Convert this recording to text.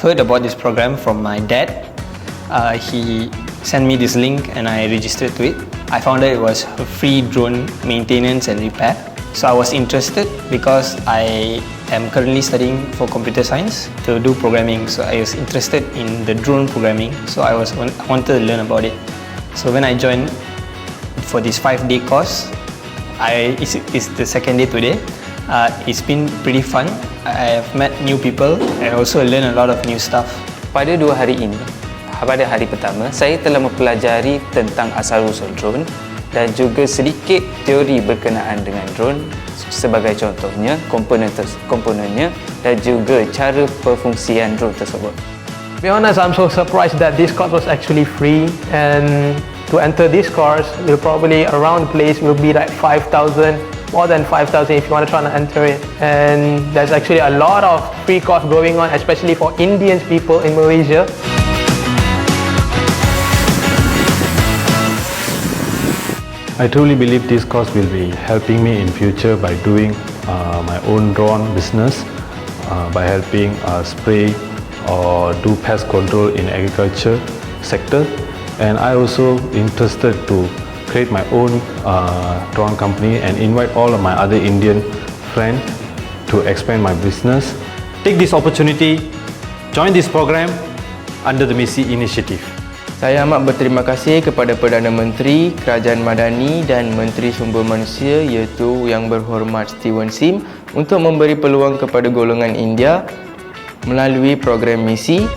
heard about this program from my dad. He sent me this link and I registered to it. I found out it was a free drone maintenance and repair. So I was interested because I am currently studying for computer science to do programming. So I was interested in the drone programming. So I wanted to learn about it. So when I joined for this 5-day course, it's the second day today. It's been pretty fun. I have met new people and also learned a lot of new stuff. Pada 2 hari ini, pada hari pertama, saya telah mempelajari tentang asal-usul drone dan juga sedikit teori berkenaan dengan drone, sebagai contohnya komponennya dan juga cara perfungsian drone tersebut. To be honest, I'm so surprised that this course was actually free, and to enter this course, will probably around the place will be like 5,000, more than 5,000 if you want to try and enter it. And there's actually a lot of free course going on, especially for Indian people in Malaysia. I truly believe this course will be helping me in future by doing my own drone business, by helping spray or do pest control in agriculture sector. And I also interested to create my own drone company and invite all of my other Indian friends to expand my business. Take this opportunity, join this program under the MISI initiative. Saya amat berterima kasih kepada Perdana Menteri, Kerajaan Madani dan Menteri Sumber Manusia iaitu Yang Berhormat Steven Sim untuk memberi peluang kepada golongan India melalui program MISI.